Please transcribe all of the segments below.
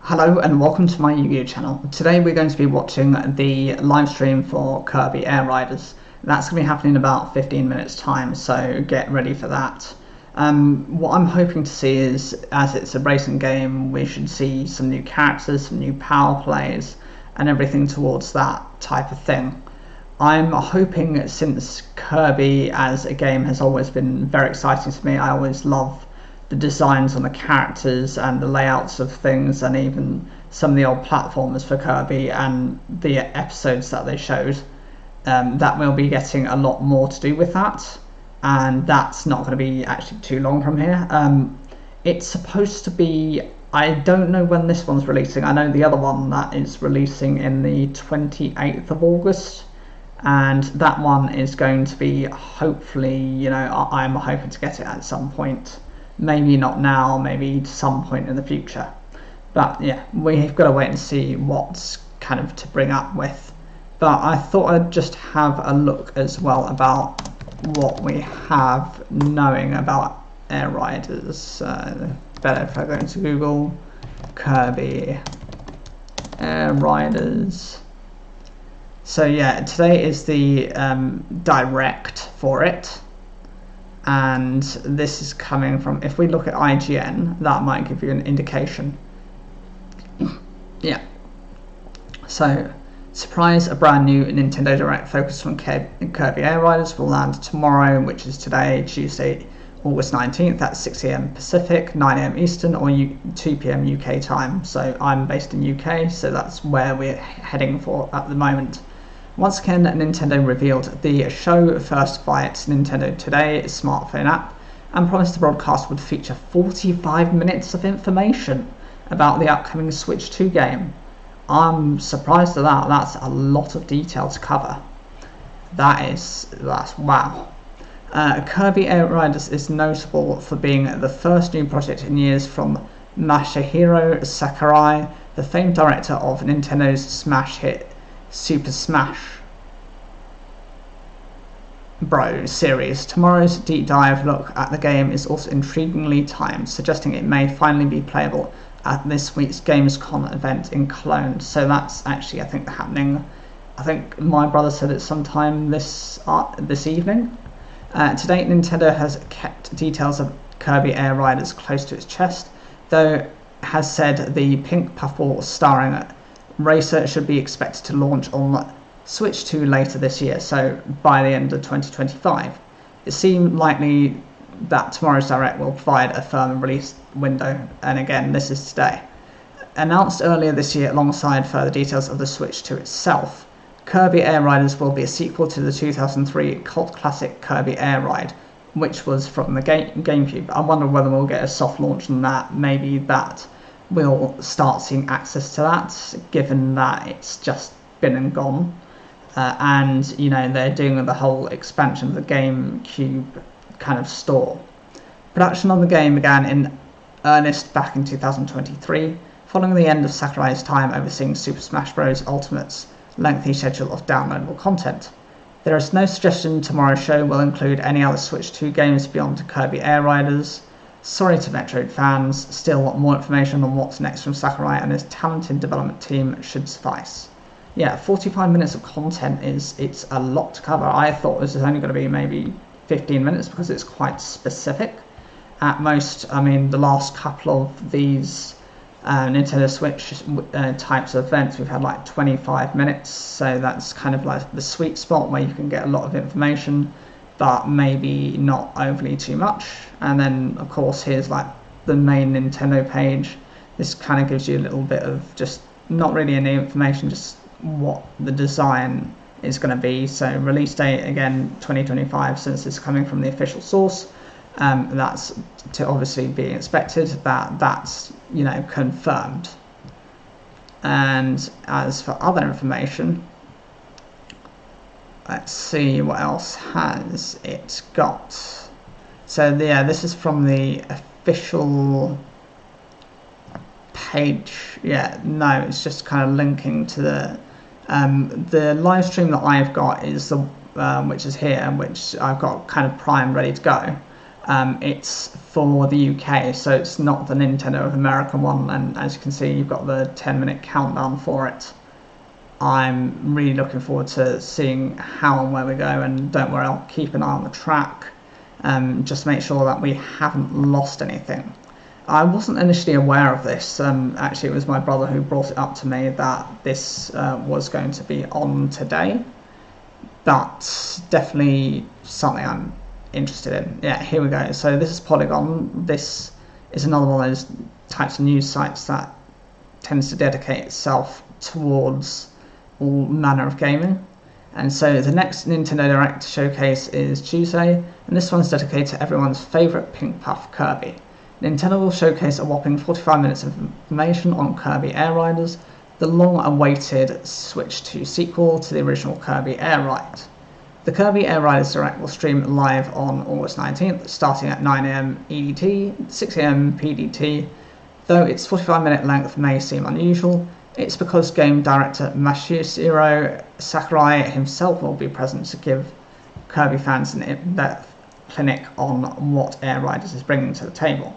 Hello and welcome to my Yu-Gi-Oh channel. Today we're going to be watching the live stream for Kirby Air Riders. That's going to be happening in about 15 minutes time, so get ready for that. What I'm hoping to see is, as it's a racing game, we should see some new characters, some new power plays, and everything towards that type of thing. I'm hoping, since Kirby as a game has always been very exciting to me, I always love the designs on the characters and the layouts of things, and even some of the old platformers for Kirby and the episodes that they showed, that we'll be getting a lot more to do with that, and that's not going to be actually too long from here. It's supposed to be, I don't know when this one's releasing. I know the other one that is releasing in the 28th of August, and that one is going to be, hopefully, you know, I'm hoping to get it at some point. Maybe not now, maybe some point in the future. But yeah, we've got to wait and see what's kind of to bring up with. But I thought I'd just have a look as well about what we have knowing about Air Riders. Better if I go into Google, Kirby Air Riders. So yeah, today is the direct for it. And this is coming from, if we look at IGN, that might give you an indication. Yeah. So, surprise, a brand new Nintendo Direct focused on Kirby Air Riders will land tomorrow, which is today, Tuesday, August 19th at 6 AM Pacific, 9 AM Eastern, or 2 PM UK time. So I'm based in UK, so that's where we're heading for at the moment. Once again, Nintendo revealed the show first via its Nintendo Today smartphone app, and promised the broadcast would feature 45 minutes of information about the upcoming Switch 2 game. I'm surprised at that. That's a lot of detail to cover. That's wow. Kirby Air Riders is notable for being the first new project in years from Masahiro Sakurai, the famed director of Nintendo's smash hit Super Smash Bros. Series. Tomorrow's deep dive look at the game is also intriguingly timed, suggesting it may finally be playable at this week's Gamescom event in Cologne. So that's actually, I think, happening. I think my brother said it's sometime this evening. To date, Nintendo has kept details of Kirby Air Riders close to its chest, though it has said the pink puffball starring Racer should be expected to launch on Switch 2 later this year, so by the end of 2025. It seemed likely that tomorrow's Direct will provide a firm release window, and again, this is today. Announced earlier this year alongside further details of the Switch 2 itself, Kirby Air Riders will be a sequel to the 2003 cult classic Kirby Air Ride, which was from the GameCube. I wonder whether we'll get a soft launch on that. Maybe that we'll start seeing access to that, given that it's just been and gone. And, you know, they're doing the whole expansion of the GameCube kind of store. Production on the game began in earnest back in 2023, following the end of Sakurai's time overseeing Super Smash Bros. Ultimate's lengthy schedule of downloadable content. There is no suggestion tomorrow's show will include any other Switch 2 games beyond Kirby Air Riders. Sorry to Metroid fans, still more information on what's next from Sakurai and his talented development team should suffice. Yeah, 45 minutes of content it's a lot to cover. I thought this was only going to be maybe 15 minutes because it's quite specific. At most, I mean, the last couple of these Nintendo Switch types of events, we've had like 25 minutes, so that's kind of like the sweet spot where you can get a lot of information, but maybe not overly too much. And then, of course, here's like the main Nintendo page. This kind of gives you a little bit of just not really any information, just what the design is going to be. So release date, again, 2025, since it's coming from the official source. That's to obviously be expected, that's, you know, confirmed. And as for other information, let's see what else has it got. So yeah, this is from the official page. Yeah, no, it's just kind of linking to the live stream that I've got is the which is here, which I've got kind of primed ready to go. It's for the UK, so it's not the Nintendo of America one, and as you can see, you've got the 10-minute countdown for it. I'm really looking forward to seeing how and where we go, and don't worry, I'll keep an eye on the track, just to make sure that we haven't lost anything. I wasn't initially aware of this. Actually, it was my brother who brought it up to me that this was going to be on today, but definitely something I'm interested in. Yeah, here we go. So this is Polygon. This is another one of those types of news sites that tends to dedicate itself towards all manner of gaming. And so the next Nintendo Direct showcase is Tuesday, and this one's dedicated to everyone's favourite pink puff Kirby. Nintendo will showcase a whopping 45 minutes of information on Kirby Air Riders, the long-awaited Switch 2 sequel to the original Kirby Air Ride. The Kirby Air Riders Direct will stream live on August 19th, starting at 9 AM EDT, 6 AM PDT. Though its 45-minute length may seem unusual, it's because game director Masahiro Sakurai himself will be present to give Kirby fans an in-depth clinic on what Air Riders is bringing to the table.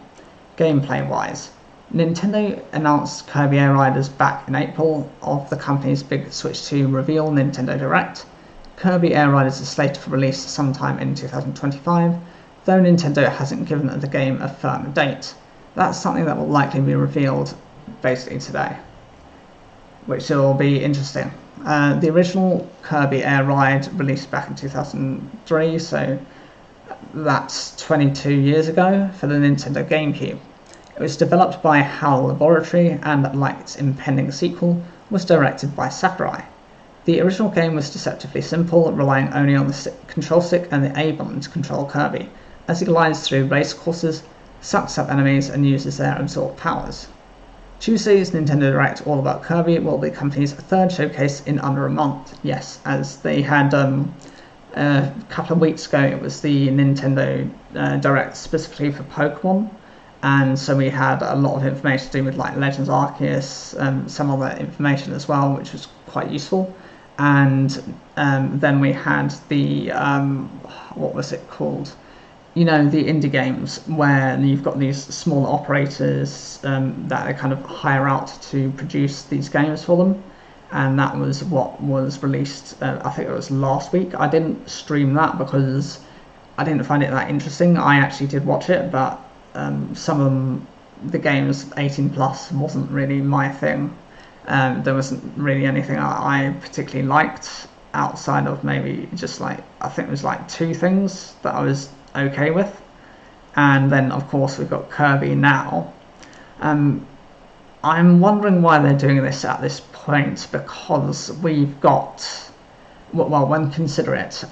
Gameplay-wise, Nintendo announced Kirby Air Riders back in April of the company's big Switch 2 reveal Nintendo Direct. Kirby Air Riders is slated for release sometime in 2025, though Nintendo hasn't given the game a firm date. That's something that will likely be revealed basically today, which will be interesting. The original Kirby Air Ride released back in 2003, so that's 22 years ago, for the Nintendo GameCube. It was developed by HAL Laboratory and, like its impending sequel, was directed by Sakurai. The original game was deceptively simple, relying only on the control stick and the A button to control Kirby, as he glides through race courses, sucks up enemies, and uses their absorbed powers. Tuesday's Nintendo Direct All About Kirby will be the company's third showcase in under a month. Yes, as they had a couple of weeks ago, it was the Nintendo Direct specifically for Pokemon, and so we had a lot of information to do with like Legends Arceus, some other information as well, which was quite useful. And then we had the what was it called? You know, the indie games where you've got these small operators that they kind of hire out to produce these games for them, and that was what was released. I think it was last week. I didn't stream that because I didn't find it that interesting. I actually did watch it, but some of them, the games 18 plus wasn't really my thing. There wasn't really anything I particularly liked outside of maybe just like, I think it was like 2 things that I was okay with. And then of course we've got Kirby now. I'm wondering why they're doing this at this point, because we've got, well, when consider it,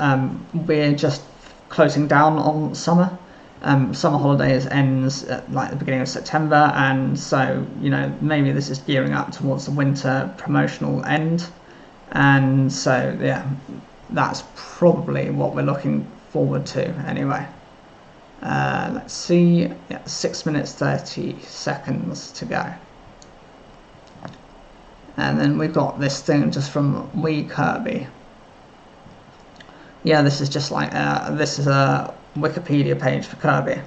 we're just closing down on summer. Summer holidays ends at like the beginning of September, and so, you know, maybe this is gearing up towards the winter promotional end, and so yeah, that's probably what we're looking forward to anyway. Let's see, yeah, 6 minutes 30 seconds to go, and then we've got this thing just from Wii Kirby. Yeah, this is just like this is a Wikipedia page for Kirby.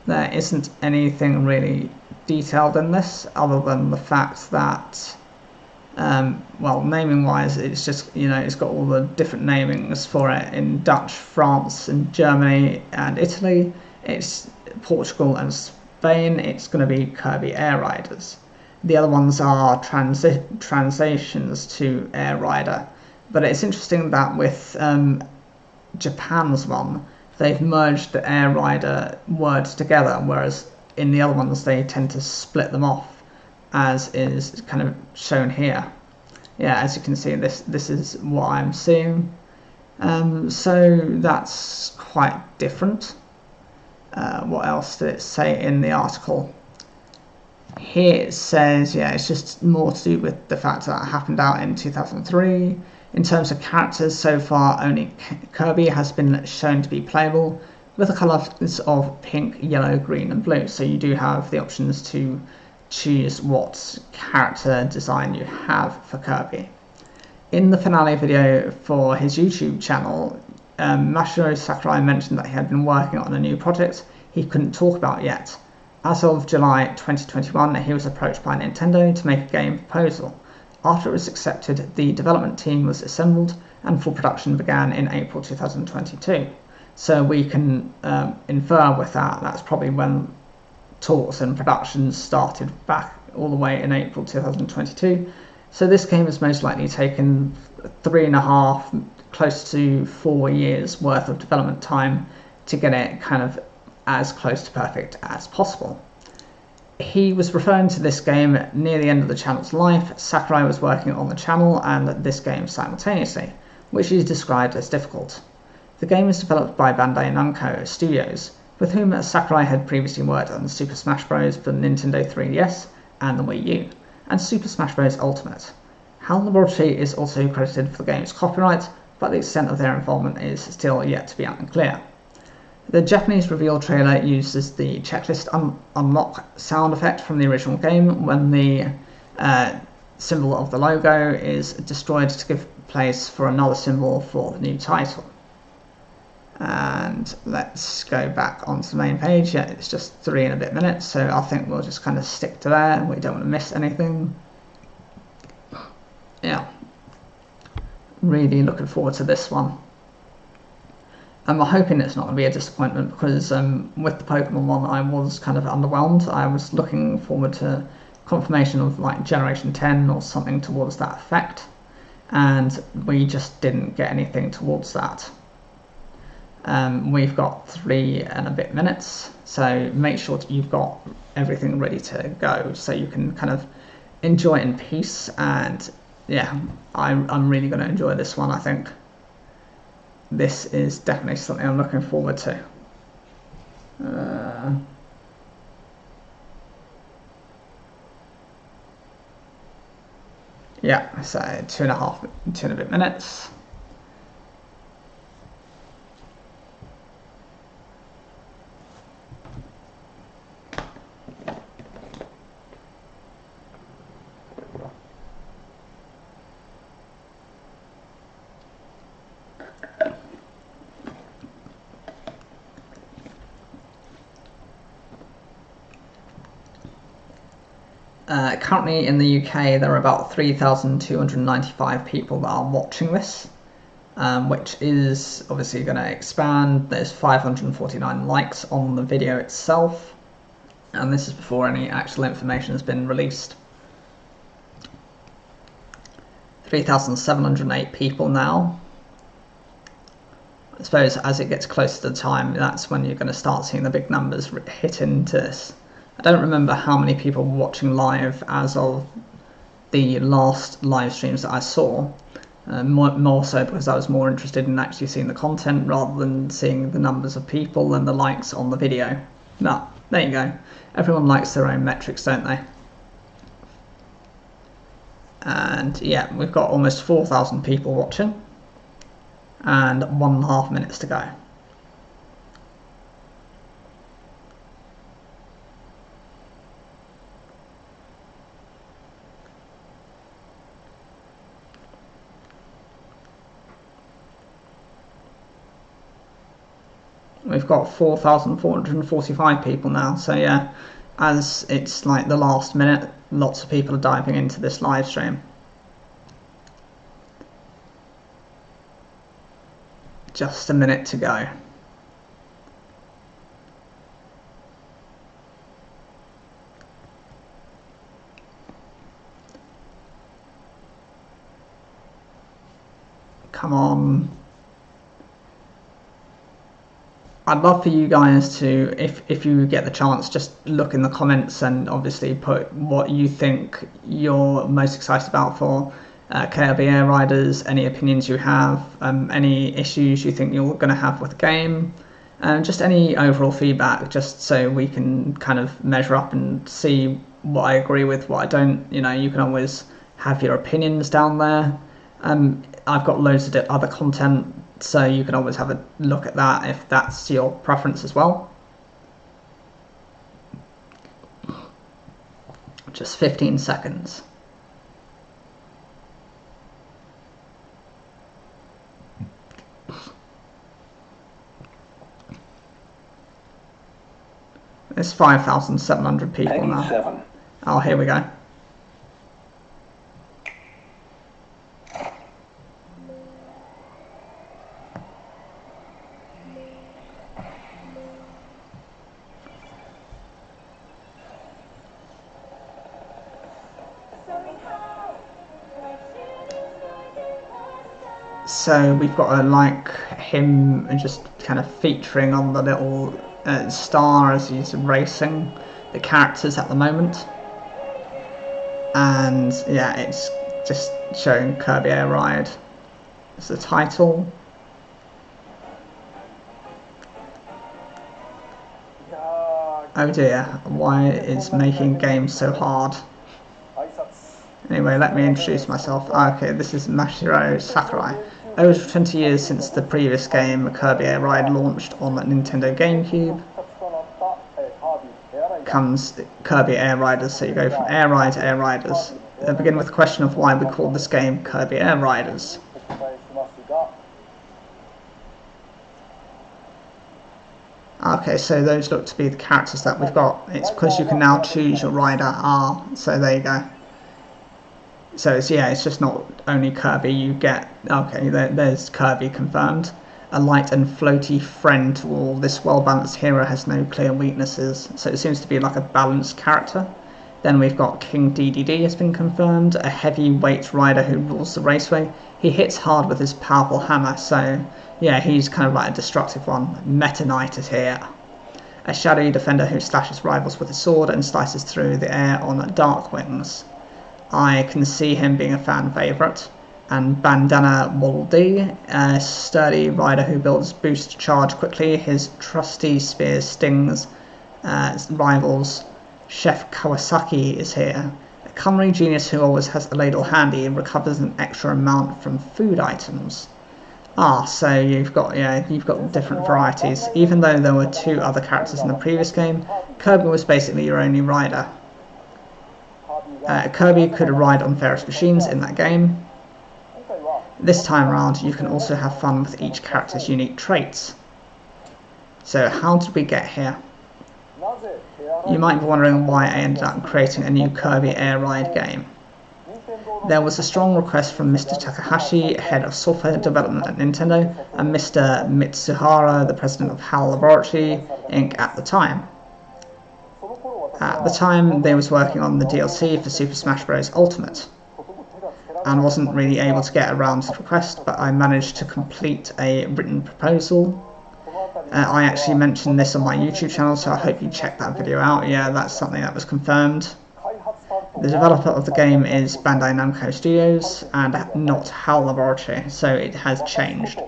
There isn't anything really detailed in this other than the fact that well, naming wise, it's just, you know, it's got all the different namings for it in Dutch, France and Germany and Italy. It's Portugal and Spain. It's going to be Kirby Air Riders. The other ones are translations to Air Rider, but it's interesting that with Japan's one, they've merged the Air Rider words together, whereas in the other ones they tend to split them off, as is kind of shown here. Yeah, as you can see, this is what I'm seeing. So that's quite different. What else did it say in the article? Here it says, yeah, it's just more to do with the fact that it happened out in 2003. In terms of characters, so far only Kirby has been shown to be playable with the colours of pink, yellow, green and blue. So you do have the options to choose what character design you have for Kirby. In the finale video for his YouTube channel, Masahiro Sakurai mentioned that he had been working on a new project he couldn't talk about yet. As of July 2021, he was approached by Nintendo to make a game proposal. After it was accepted, the development team was assembled and full production began in April 2022. So we can infer with that that's probably when talks and production started back all the way in April 2022. So this game has most likely taken 3.5, close to 4 years worth of development time to get it kind of as close to perfect as possible. He was referring to this game near the end of the channel's life. Sakurai was working on the channel and this game simultaneously, which is described as difficult. The game is developed by Bandai Namco Studios, with whom Sakurai had previously worked on Super Smash Bros. For the Nintendo 3DS and the Wii U, and Super Smash Bros. Ultimate. HAL Laboratory is also credited for the game's copyright, but the extent of their involvement is still yet to be unclear. The Japanese reveal trailer uses the checklist unlock sound effect from the original game when the symbol of the logo is destroyed to give place for another symbol for the new title. And let's go back onto the main page. Yeah, it's just 3 and a bit minutes, so I think we'll just kind of stick to there. We don't want to miss anything. Yeah, really looking forward to this one. I'm hoping it's not going to be a disappointment because with the Pokemon one I was kind of underwhelmed. I was looking forward to confirmation of like Generation 10 or something towards that effect, and we just didn't get anything towards that. We've got 3 and a bit minutes, so make sure that you've got everything ready to go so you can kind of enjoy it in peace. And yeah, I'm really going to enjoy this one. I think this is definitely something I'm looking forward to. Yeah, so 2 and a bit minutes. Currently in the UK there are about 3,295 people that are watching this, which is obviously going to expand. There's 549 likes on the video itself, and this is before any actual information has been released. 3,708 people now. I suppose as it gets closer to the time, that's when you're going to start seeing the big numbers hit into this. I don't remember how many people were watching live as of the last live streams that I saw, more so because I was more interested in actually seeing the content rather than seeing the numbers of people and the likes on the video. But there you go, everyone likes their own metrics, don't they? And yeah, we've got almost 4,000 people watching and 1.5 minutes to go. We've got 4,445 people now, so yeah, as it's like the last minute, lots of people are diving into this live stream. Just a minute to go. Come on. I'd love for you guys to, if you get the chance, just look in the comments and obviously put what you think you're most excited about for Kirby Air Riders, any opinions you have, any issues you think you're going to have with the game, just any overall feedback, just so we can kind of measure up and see what I agree with, what I don't. You know, you can always have your opinions down there. I've got loads of other content, so you can always have a look at that if that's your preference as well. Just 15 seconds. It's 5,700 people now. 7. Oh, here we go. So we've got like him just kind of featuring on the little star as he's racing the characters at the moment, and yeah, it's just showing Kirby Air Ride as the title. Oh dear, why is making games so hard? Anyway, let me introduce myself. Okay, this is Mashiro Sakurai. Over 20 years since the previous game, Kirby Air Ride, launched on Nintendo GameCube, comes Kirby Air Riders, so you go from Air Ride to Air Riders. I begin with the question of why we call this game Kirby Air Riders. Okay, so those look to be the characters that we've got. It's because you can now choose your rider R, so there you go. So it's, yeah, it's just not only Kirby, you get, okay, there's Kirby confirmed. A light and floaty friend to all. This well-balanced hero has no clear weaknesses, so it seems to be like a balanced character. Then we've got King DDD has been confirmed, a heavyweight rider who rules the raceway. He hits hard with his powerful hammer, so yeah, he's kind of like a destructive one. Meta Knight is here. A shadowy defender who slashes rivals with a sword and slices through the air on dark wings. I can see him being a fan favourite. And Bandana Waldi, a sturdy rider who builds boost to charge quickly. His trusty spear stings rivals. Chef Kawasaki is here. A culinary genius who always has the ladle handy and recovers an extra amount from food items. So you've got different varieties. Even though there were 2 other characters in the previous game, Kirby was basically your only rider. Kirby could ride on various machines in that game. This time around, you can also have fun with each character's unique traits. So how did we get here? You might be wondering why I ended up creating a new Kirby Air Ride game. There was a strong request from Mr. Takahashi, head of software development at Nintendo, and Mr. Mitsuhara, the president of HAL Laboratory Inc. at the time. At the time, they was working on the DLC for Super Smash Bros. Ultimate, and wasn't really able to get around to the request, but I managed to complete a written proposal. I actually mentioned this on my YouTube channel, so I hope you check that video out. Yeah, that's something that was confirmed. The developer of the game is Bandai Namco Studios and not HAL Laboratory, so it has changed.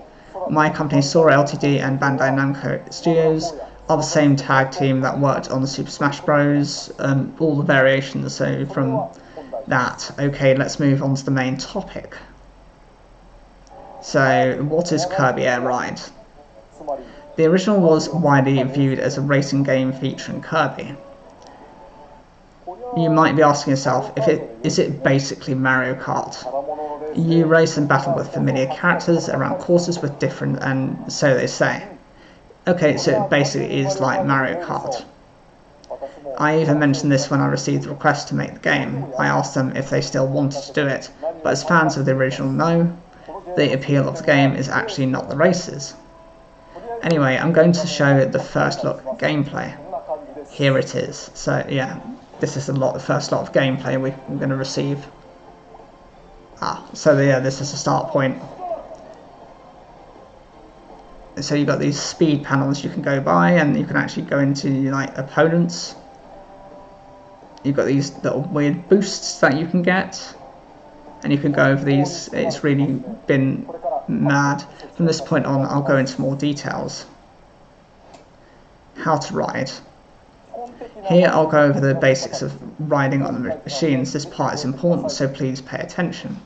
My company, Sora Ltd and Bandai Namco Studios, are the same tag team that worked on the Super Smash Bros. All the variations, so from that. Okay, let's move on to the main topic. So, what is Kirby Air Ride? The original was widely viewed as a racing game featuring Kirby. You might be asking yourself, is it basically Mario Kart? You race and battle with familiar characters around courses with different, and so they say. Okay, so it basically is like Mario Kart. I even mentioned this when I received the request to make the game. I asked them if they still wanted to do it, but as fans of the original know, the appeal of the game is actually not the races. Anyway, I'm going to show the first look at gameplay. Here it is. So yeah, this is the first lot of gameplay we're going to receive. So yeah, this is the start point. So you've got these speed panels you can go by, and you can actually go into like opponents. You've got these little weird boosts that you can get, and you can go over these. It's really been mad. From this point on, I'll go into more details. How to ride. Here I'll go over the basics of riding on the machines. This part is important, so please pay attention.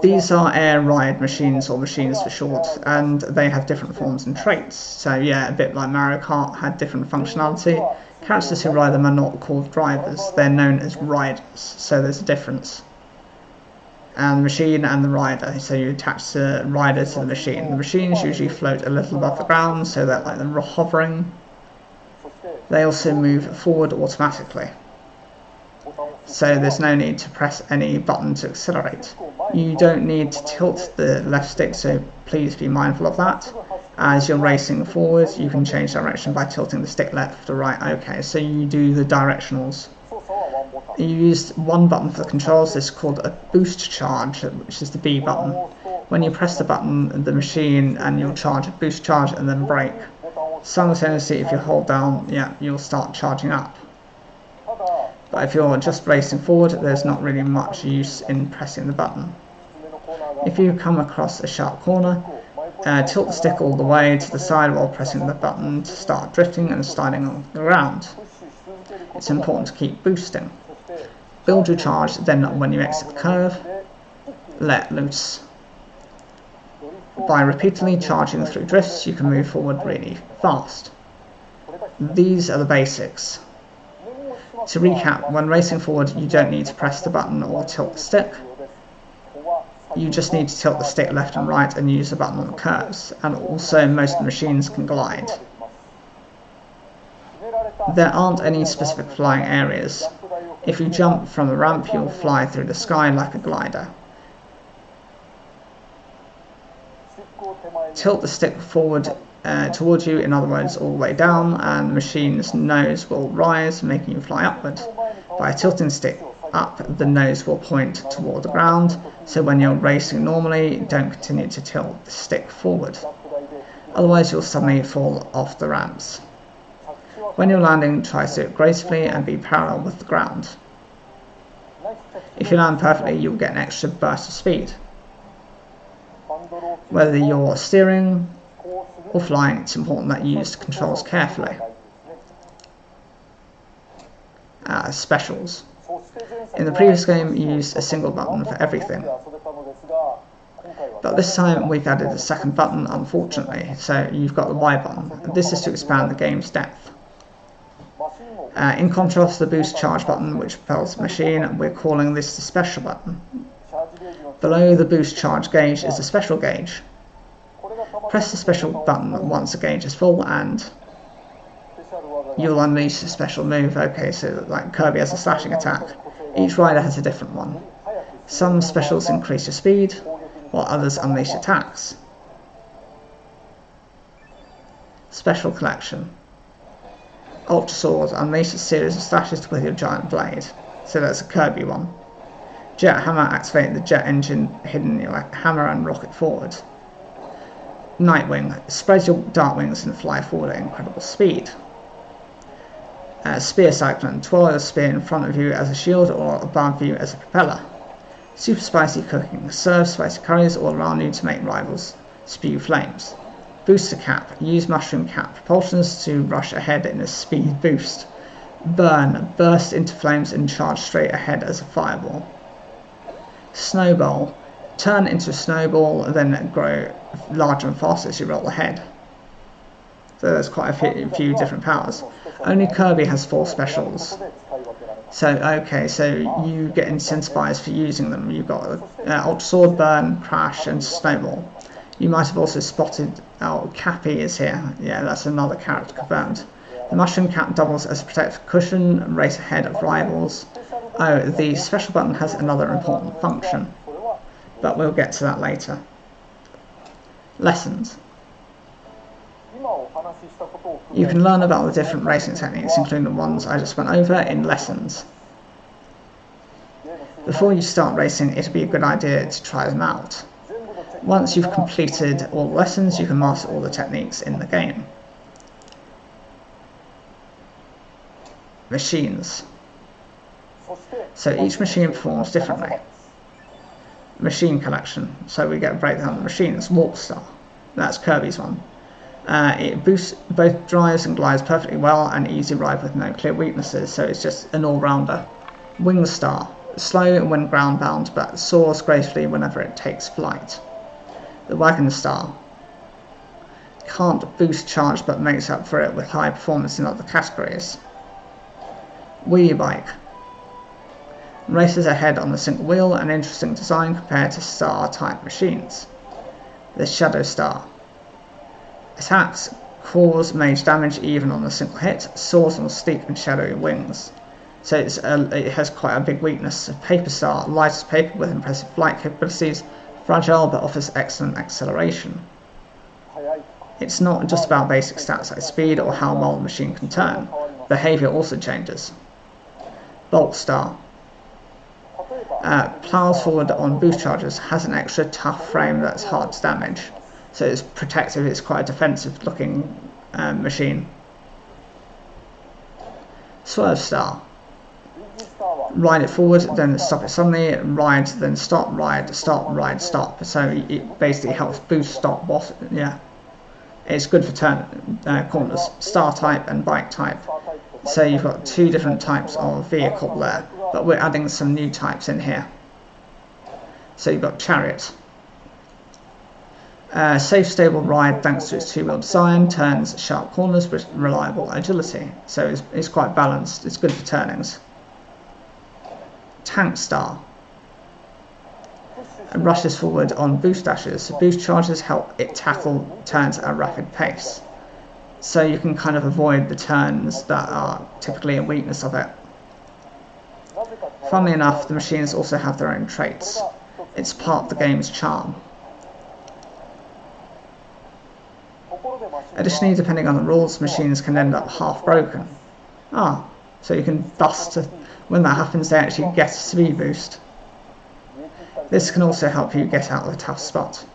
These are air ride machines, or machines for short, and they have different forms and traits. So yeah, a bit like Mario Kart had different functionality. Characters who ride them are not called drivers, they're known as riders, so there's a difference. And the machine and the rider, so you attach the rider to the machine. The machines usually float a little above the ground, so they're like they're hovering. They also move forward automatically, so there's no need to press any button to accelerate. You don't need to tilt the left stick, so please be mindful of that. As you're racing forward, you can change direction by tilting the stick left or right. Okay, so you do the directionals. You use one button for the controls. This is called a boost charge, which is the B button. When you press the button, the machine and you'll charge a boost charge and then brake. Simultaneously, if you hold down, yeah, you'll start charging up. But if you're just racing forward, there's not really much use in pressing the button. If you come across a sharp corner, tilt the stick all the way to the side while pressing the button to start drifting and sliding on the ground. It's important to keep boosting. Build your charge, then when you exit the curve, let loose. By repeatedly charging through drifts, you can move forward really fast. These are the basics. To recap, when racing forward, you don't need to press the button or tilt the stick. You just need to tilt the stick left and right and use the button on the curves, and also most machines can glide. There aren't any specific flying areas. If you jump from a ramp, you'll fly through the sky like a glider. Tilt the stick forward towards you, in other words, all the way down, and the machine's nose will rise, making you fly upward. By tilting the stick up, the nose will point toward the ground, so when you're racing normally, don't continue to tilt the stick forward. Otherwise, you'll suddenly fall off the ramps. When you're landing, try to do it gracefully and be parallel with the ground. If you land perfectly, you'll get an extra burst of speed. Whether you're steering or flying, it's important that you use the controls carefully. Specials. In the previous game, you used a single button for everything. But this time we've added a second button, unfortunately, so you've got the Y button. This is to expand the game's depth. In contrast to the boost charge button, which propels the machine, we're calling this the special button. Below the boost charge gauge is the special gauge. Press the special button once the gauge is full and you'll unleash a special move. Okay, so like Kirby has a slashing attack. Each rider has a different one. Some specials increase your speed, while others unleash attacks. Special collection. Ultra Sword, unleash a series of slashes with your giant blade. So that's a Kirby one. Jet Hammer, activate the jet engine hidden in your hammer and rocket forward. Nightwing, spread your dart wings and fly forward at incredible speed. Spear Cyclone, twirl your spear in front of you as a shield or above you as a propeller. Super Spicy Cooking, serve spicy curries all around you to make rivals spew flames. Booster Cap, use mushroom cap propulsions to rush ahead in a speed boost. Burn, burst into flames and charge straight ahead as a fireball. Snowball, turn into a snowball and then grow larger and faster as you roll ahead. So there's quite a few different powers. Only Kirby has 4 specials. So okay, so you get incentivized for using them. You've got Ultra Sword, Burn, Crash and Snowball. You might have also spotted, oh, Cappy is here. Yeah, that's another character confirmed. The mushroom cap doubles as a protective cushion, race ahead of rivals. Oh, the special button has another important function, but we'll get to that later. Lessons. You can learn about the different racing techniques, including the ones I just went over, in lessons. Before you start racing, it'd be a good idea to try them out. Once you've completed all the lessons, you can master all the techniques in the game. Machines. So each machine performs differently. Machine collection. So we get a breakdown of the machines. Warp Star. That's Kirby's one. It boosts both drives and glides perfectly well, and easy ride with no clear weaknesses, so it's just an all-rounder. Wing Star. Slow when ground bound, but soars gracefully whenever it takes flight. The Wagon Star. Can't boost charge but makes up for it with high performance in other categories. Wheelie Bike. Races ahead on a single wheel, an interesting design compared to star type machines. The Shadow Star. Attacks cause major damage even on a single hit, soars on steep and shadowy wings. So it has quite a big weakness. Paper Star, light as paper with impressive flight capabilities, fragile but offers excellent acceleration. It's not just about basic stats like speed or how well the machine can turn. Behaviour also changes. Bolt Star. Plows forward on boost charges, has an extra tough frame that's hard to damage. So it's protective, it's quite a defensive looking machine. Swerve Star. Ride it forward, then stop it suddenly, ride, then stop, ride, stop, ride, stop. So it basically helps boost, stop, boss, yeah. It's good for corners, star type and bike type. So you've got two different types of vehicle there, but we're adding some new types in here. So you've got chariot. Safe, stable ride thanks to its two-wheel design, turns, sharp corners with reliable agility. So it's quite balanced, it's good for turnings. Tank Star. Rushes forward on boost dashes. Boost charges help it tackle turns at a rapid pace. So you can kind of avoid the turns that are typically a weakness of it. Funnily enough, the machines also have their own traits. It's part of the game's charm. Additionally, depending on the rules, machines can end up half broken. So you can bust. When that happens, they actually get a speed boost. This can also help you get out of a tough spot.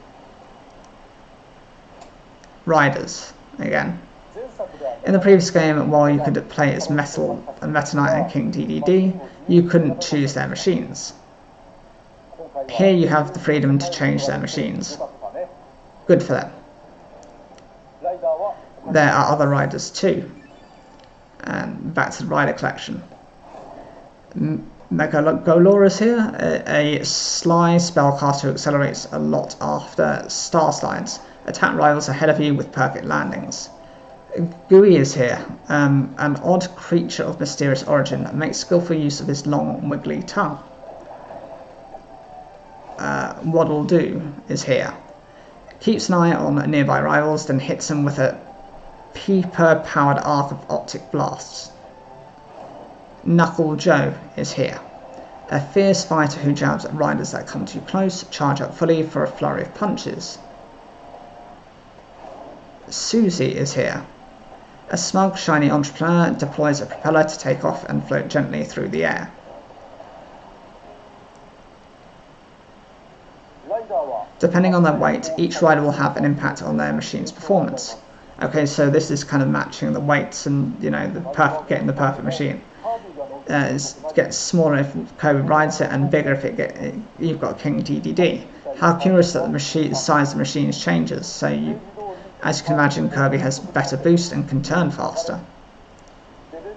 Riders, again. In the previous game, while you could play as Meta Knight and King DDD, you couldn't choose their machines. Here you have the freedom to change their machines. Good for them. There are other riders too. And back to the rider collection. Megalosaurus is here, a sly spellcaster who accelerates a lot after star slides. Attack rivals ahead of you with perfect landings. Gooey is here, an odd creature of mysterious origin that makes skillful use of his long, wiggly tongue. Waddle Doo is here. Keeps an eye on nearby rivals, then hits them with a peeper-powered arc of optic blasts. Knuckle Joe is here. A fierce fighter who jabs at riders that come too close, charge up fully for a flurry of punches. Susie is here. A smug, shiny entrepreneur deploys a propeller to take off and float gently through the air. Depending on their weight, each rider will have an impact on their machine's performance. Okay, so this is kind of matching the weights and, you know, getting the perfect machine. It gets smaller if Kirby rides it, and bigger if you've got King DDD. How curious that the size of the machines changes. So as you can imagine, Kirby has better boost and can turn faster,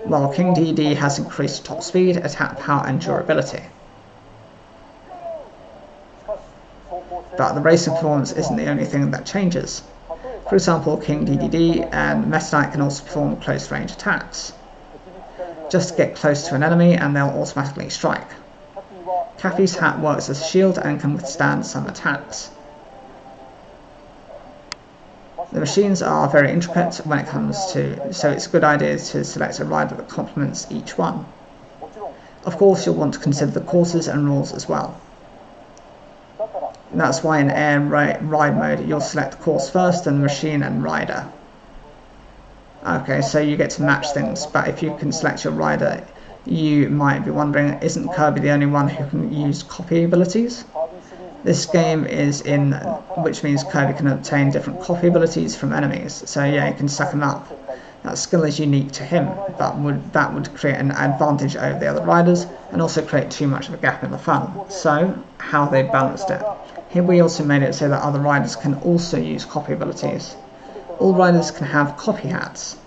while King DDD has increased top speed, attack power and durability. But the racing performance isn't the only thing that changes. For example, King DDD and Meta Knight can also perform close range attacks. Just get close to an enemy and they'll automatically strike. Cappy's hat works as a shield and can withstand some attacks. The machines are very intricate when it comes to, so it's a good idea to select a rider that complements each one. Of course, you'll want to consider the courses and rules as well. And that's why in air ride mode, you'll select the course first, then the machine and rider. Okay, so you get to match things, but if you can select your rider, you might be wondering, isn't Kirby the only one who can use copy abilities? This game is in, which means Kirby can obtain different copy abilities from enemies, so yeah, you can suck them up. That skill is unique to him, but that would create an advantage over the other riders, and also create too much of a gap in the fun. So, how they balanced it. Here we also made it so that other riders can also use copy abilities. All riders can have copy hats.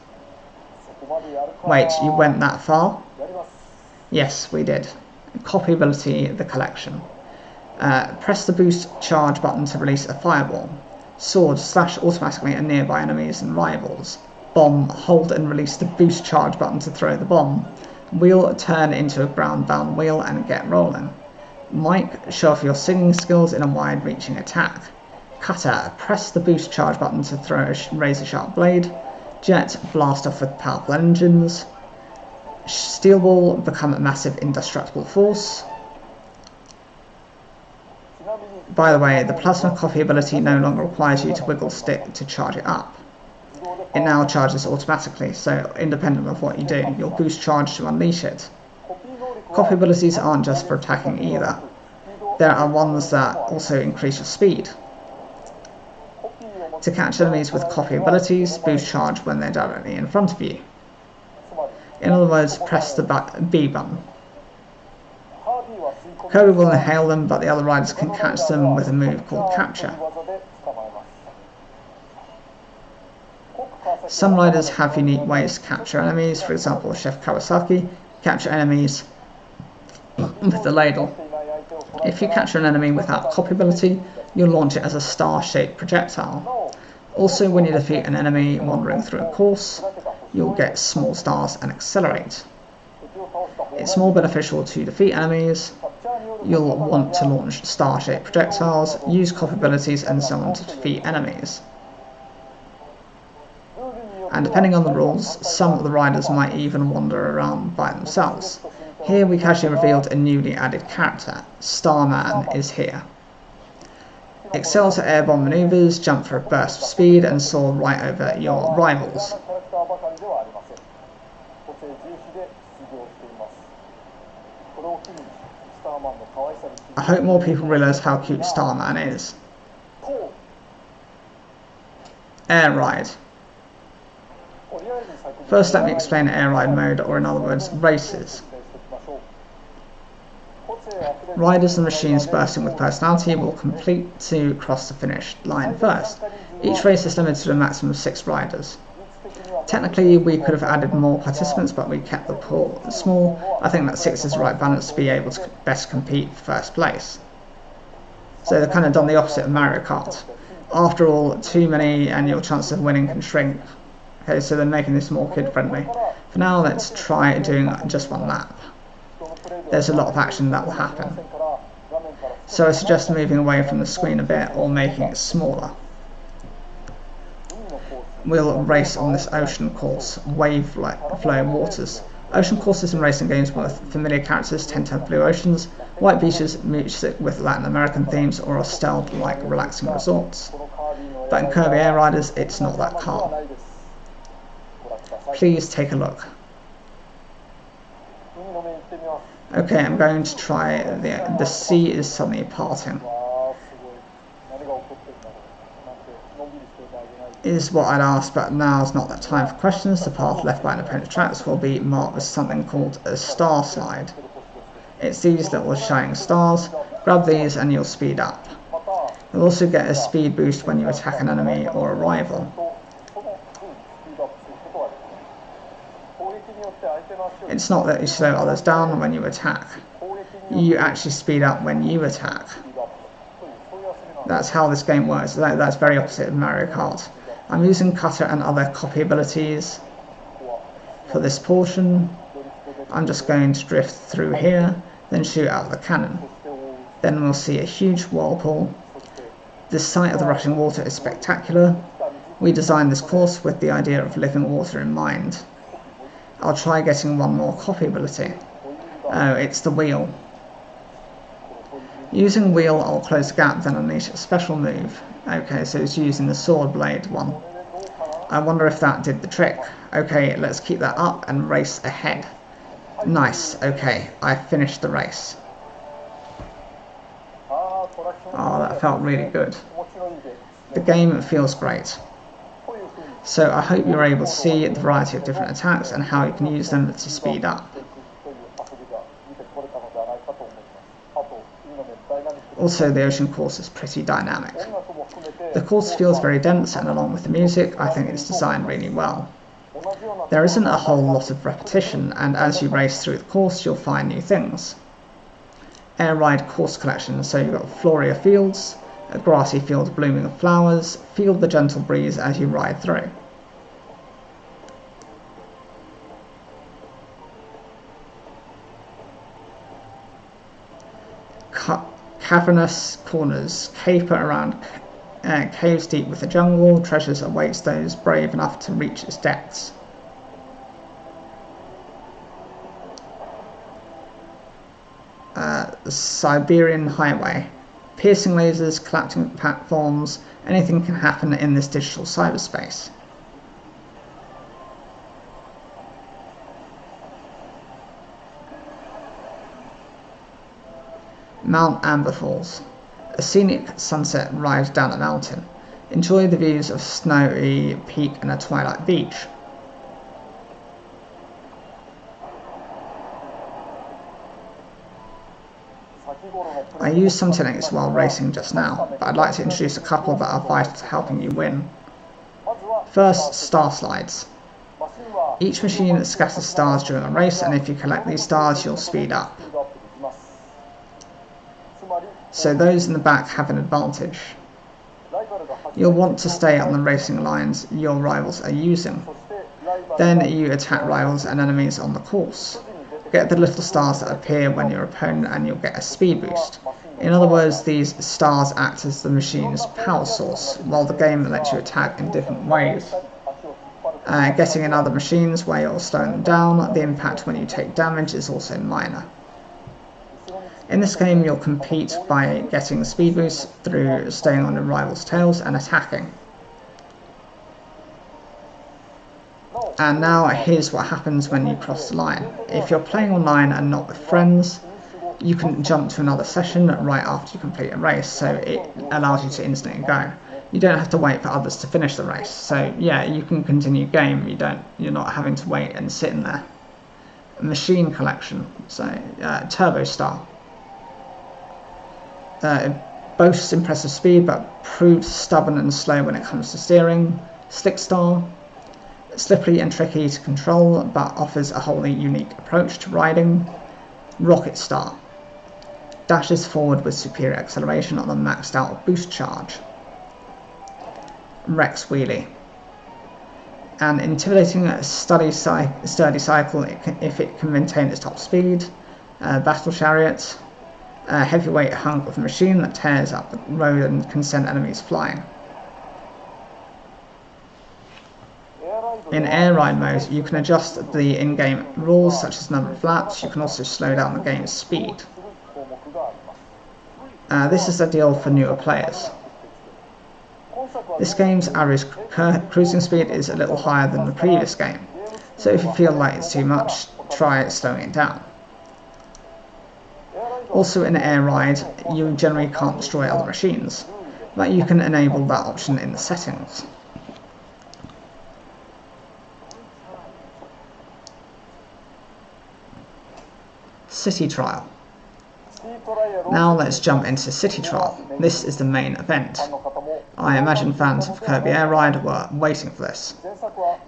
Wait, you went that far? Yes, we did. Copy ability, the collection. Press the boost charge button to release a fireball. Sword, slash automatically at nearby enemies and rivals. Bomb, hold and release the boost charge button to throw the bomb. Wheel, turn into a ground-bound wheel and get rolling. Mic, show off your singing skills in a wide-reaching attack. Cutter, press the boost charge button to throw a razor-sharp blade. Jet blast off with powerful engines. Steel Ball become a massive indestructible force. By the way, the Plasma Coffee ability no longer requires you to wiggle stick to charge it up. It now charges automatically, so independent of what you do, you'll boost charge to unleash it. Coffee abilities aren't just for attacking either. There are ones that also increase your speed. To catch enemies with coffee abilities, boost charge when they're directly in front of you. In other words, press the B button. Kirby will inhale them, but the other riders can catch them with a move called Capture. Some riders have unique ways to capture enemies. For example, Chef Kawasaki capture enemies with the ladle. If you capture an enemy without copy ability, you'll launch it as a star-shaped projectile. Also, when you defeat an enemy wandering through a course, you'll get small stars and accelerate. It's more beneficial to defeat enemies. You'll want to launch star-shaped projectiles, use copy abilities and so on to defeat enemies. And depending on the rules, some of the riders might even wander around by themselves. Here we casually revealed a newly added character. Starman is here. Excels at airborne maneuvers, jump for a burst of speed and soar right over your rivals. I hope more people realise how cute Starman is. Air Ride. First let me explain Air Ride mode, or in other words, races. Riders and machines bursting with personality will complete to cross the finish line first. Each race is limited to a maximum of 6 riders. Technically we could have added more participants, but we kept the pool small. I think that 6 is the right balance to be able to best compete for first place. So they've kind of done the opposite of Mario Kart. After all, too many and your chance of winning can shrink. Okay, so they're making this more kid friendly. For now, let's try doing just one lap. There's a lot of action that will happen. So I suggest moving away from the screen a bit or making it smaller. We'll race on this ocean course, wave flow waters. Ocean courses in racing games with familiar characters tend to have blue oceans, white beaches, music with Latin American themes, or are stealth-like relaxing resorts. But in Kirby Air Riders, it's not that calm. Please take a look. Okay, I'm going to try the sea is suddenly parting. Is what I'd asked, but now's not that time for questions. The path left by independent tracks will be marked with something called a star slide. It's these little shining stars. Grab these and you'll speed up. You'll also get a speed boost when you attack an enemy or a rival. It's not that you slow others down when you attack. You actually speed up when you attack. That's how this game works. That's very opposite of Mario Kart. I'm using cutter and other copy abilities for this portion. I'm just going to drift through here, then shoot out the cannon. Then we'll see a huge whirlpool. The sight of the rushing water is spectacular. We designed this course with the idea of living water in mind. I'll try getting one more copy ability. Oh, it's the wheel. Using wheel, I'll close the gap, then unleash a special move. Okay, so it's using the sword blade one. I wonder if that did the trick. Okay, let's keep that up and race ahead. Nice, okay, I finished the race. Oh, that felt really good. The game feels great. So I hope you're able to see the variety of different attacks and how you can use them to speed up. Also, the ocean course is pretty dynamic. The course feels very dense, and along with the music, I think it's designed really well. There isn't a whole lot of repetition, and as you race through the course, you'll find new things. Air Ride course collection, so you've got Floria Fields, a grassy field blooming with flowers. Feel the gentle breeze as you ride through. Cavernous corners caper around Caves deep with the jungle, treasures awaits those brave enough to reach its depths. The Siberian Highway. Piercing lasers, collapsing platforms, anything can happen in this digital cyberspace. Mount Amber Falls. A scenic sunset rides down a mountain. Enjoy the views of snowy peak and a twilight beach. I used some techniques while racing just now, but I'd like to introduce a couple that are vital to helping you win. First, star slides. Each machine scatters stars during a race, and if you collect these stars, you'll speed up. So those in the back have an advantage. You'll want to stay on the racing lines your rivals are using. Then you attack rivals and enemies on the course. Get the little stars that appear when your opponent and you'll get a speed boost. In other words, these stars act as the machine's power source, while the game lets you attack in different ways. Getting in other machines where you're slowing them down, the impact when you take damage is also minor. In this game you'll compete by getting speed boosts through staying on your rivals' tails and attacking. And now here's what happens when you cross the line. If you're playing online and not with friends, you can jump to another session right after you complete a race, so it allows you to instantly go. You don't have to wait for others to finish the race, so yeah, you can continue game. You're not having to wait and sit in there. Machine collection, so Turbo Star. It boasts impressive speed but proves stubborn and slow when it comes to steering. Slick Star. Slippery and tricky to control, but offers a wholly unique approach to riding. Rocket Star. Dashes forward with superior acceleration on a maxed out boost charge. Rex Wheelie. An intimidating sturdy cycle if it can maintain its top speed. Battle Chariot. A heavyweight hunk of machine that tears up the road and can send enemies flying. In air ride mode, you can adjust the in-game rules such as number of laps. You can also slow down the game's speed. This is ideal for newer players. This game's average cruising speed is a little higher than the previous game, so if you feel like it's too much, try slowing it down. Also in air ride, you generally can't destroy other machines, but you can enable that option in the settings. City Trial. Now let's jump into City Trial. This is the main event. I imagine fans of Kirby Air Ride were waiting for this.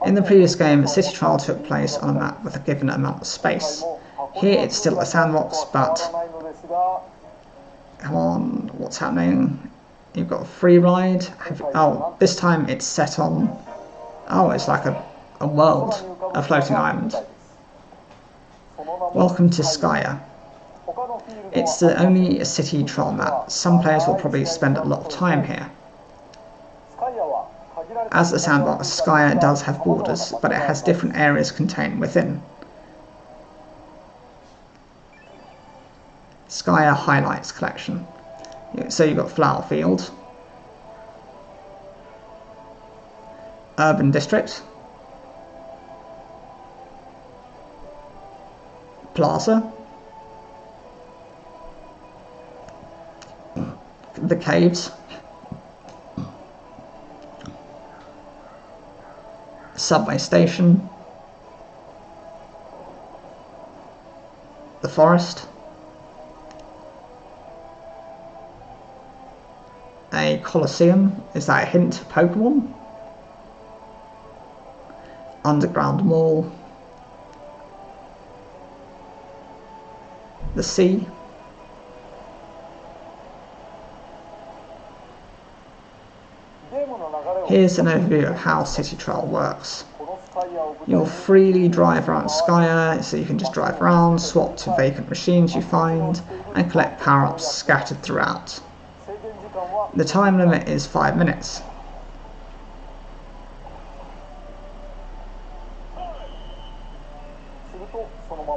In the previous game, City Trial took place on a map with a given amount of space. Here it's still a sandbox, but come on, what's happening? You've got a free ride. Oh, this time it's set on. Oh, it's like a world, a floating island. Welcome to Skya. It's the only city trial map. Some players will probably spend a lot of time here. As a sandbox, Skya does have borders, but it has different areas contained within. Skya Highlights collection. So you've got Flower Field, Urban District, Plaza, the Caves, Subway Station, the Forest, a Colosseum. Is that a hint to Pokemon? Underground Mall, the sea, here's an overview of how City Trial works. You'll freely drive around Skya, so you can just drive around, swap to vacant machines you find, and collect power-ups scattered throughout. The time limit is 5 minutes.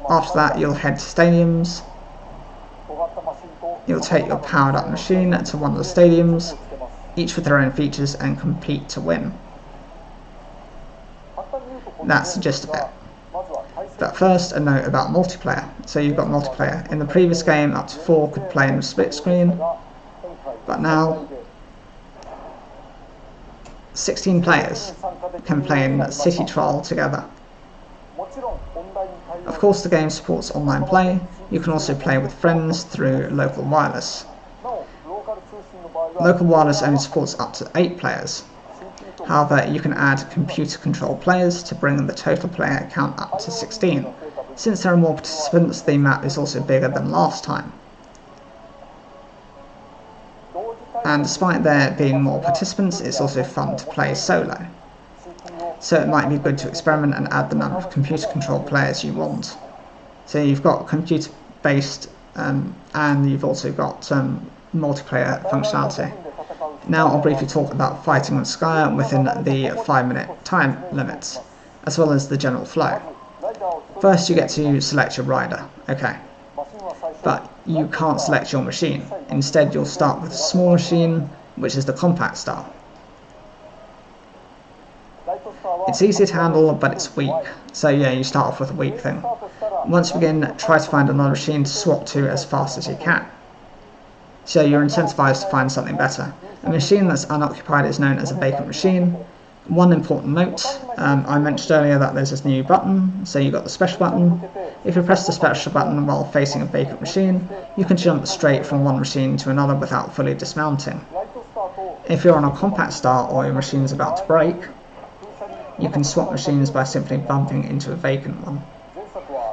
After that, you'll head to stadiums. You'll take your powered up machine to one of the stadiums, each with their own features, and compete to win. That's the gist of it. But first, a note about multiplayer. So you've got multiplayer. In the previous game, up to 4 could play in a split screen, but now 16 players can play in City Trial together. Of course, the game supports online play. You can also play with friends through local wireless. Local wireless only supports up to 8 players. However, you can add computer-controlled players to bring the total player count up to 16. Since there are more participants, the map is also bigger than last time. And despite there being more participants, it's also fun to play solo. So it might be good to experiment and add the number of computer-controlled players you want. So you've got computer-based and you've also got multiplayer functionality. Now I'll briefly talk about fighting on Skya within the 5-minute time limits, as well as the general flow. First you get to select your rider, okay, but you can't select your machine. Instead you'll start with a small machine, which is the compact style. It's easy to handle, but it's weak, so yeah, you start off with a weak thing. Once you begin, try to find another machine to swap to as fast as you can. So you're incentivized to find something better. A machine that's unoccupied is known as a vacant machine. One important note, I mentioned earlier that there's this new button, so you've got the special button. If you press the special button while facing a vacant machine, you can jump straight from one machine to another without fully dismounting. If you're on a compact start or your machine's about to break, you can swap machines by simply bumping into a vacant one.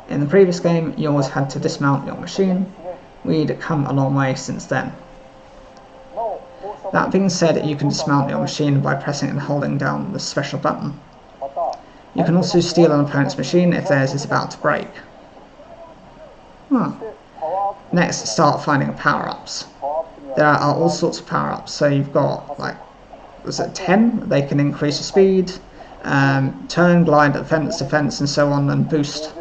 In the previous game, you always had to dismount your machine. We'd come a long way since then. That being said, you can dismount your machine by pressing and holding down the special button. You can also steal an opponent's machine if theirs is about to break. Next, start finding power-ups. There are all sorts of power-ups, so you've got, like, was it 10? They can increase your speed, turn, glide, defense, and so on, and boost.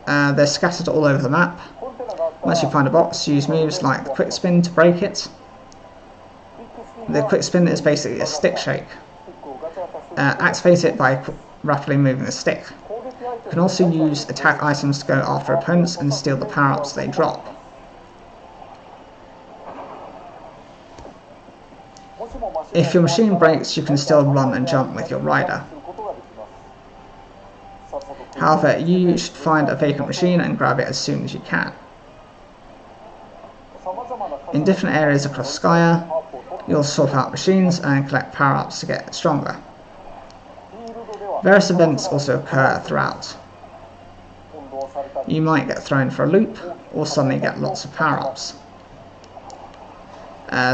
They're scattered all over the map. Once you find a box, use moves like the quick spin to break it. The quick spin is basically a stick shake. Activate it by rapidly moving the stick. You can also use attack items to go after opponents and steal the power-ups they drop. If your machine breaks, you can still run and jump with your rider. However, you should find a vacant machine and grab it as soon as you can. In different areas across Skya, you'll swap out machines and collect power-ups to get stronger. Various events also occur throughout. You might get thrown for a loop, or suddenly get lots of power-ups.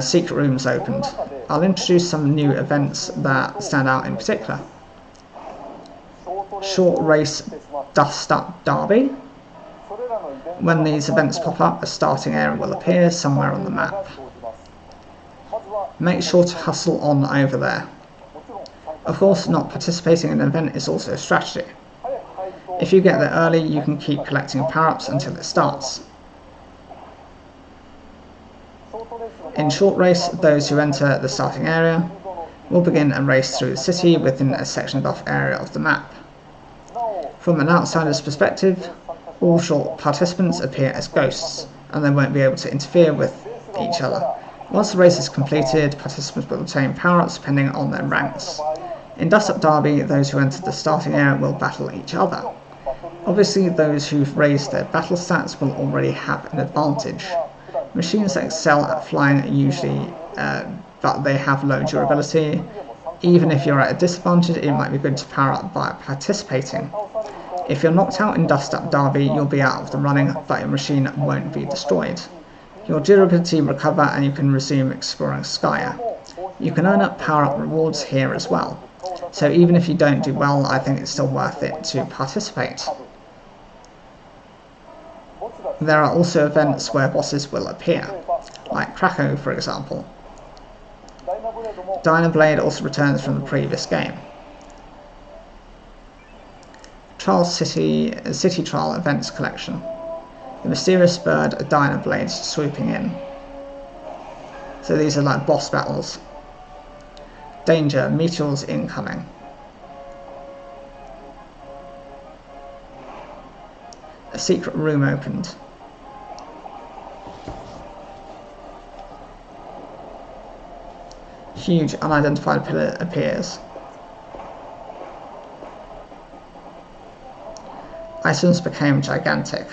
Secret rooms opened. I'll introduce some new events that stand out in particular. Short race dust-up derby. When these events pop up, a starting area will appear somewhere on the map. Make sure to hustle on over there. Of course, not participating in an event is also a strategy. If you get there early, you can keep collecting power-ups until it starts. In short race, those who enter the starting area will begin a race through the city within a sectioned off area of the map. From an outsider's perspective, all short participants appear as ghosts, and they won't be able to interfere with each other. Once the race is completed, participants will obtain power-ups depending on their ranks. In Dust Up Derby, those who enter the starting area will battle each other. Obviously, those who've raised their battle stats will already have an advantage. Machines that excel at flying are usually, but they have low durability. Even if you're at a disadvantage, it might be good to power up by participating. If you're knocked out in Dust Up Derby, you'll be out of the running, but your machine won't be destroyed. Your durability will recover and you can resume exploring Skya. You can earn up power-up rewards here as well. So even if you don't do well, I think it's still worth it to participate. There are also events where bosses will appear, like Krakow for example. Dynablade also returns from the previous game. Trial City Trial Events Collection. The mysterious bird Dynablade swooping in. So these are like boss battles. Danger, meteors incoming. A secret room opened. Huge unidentified pillar appears. Items became gigantic.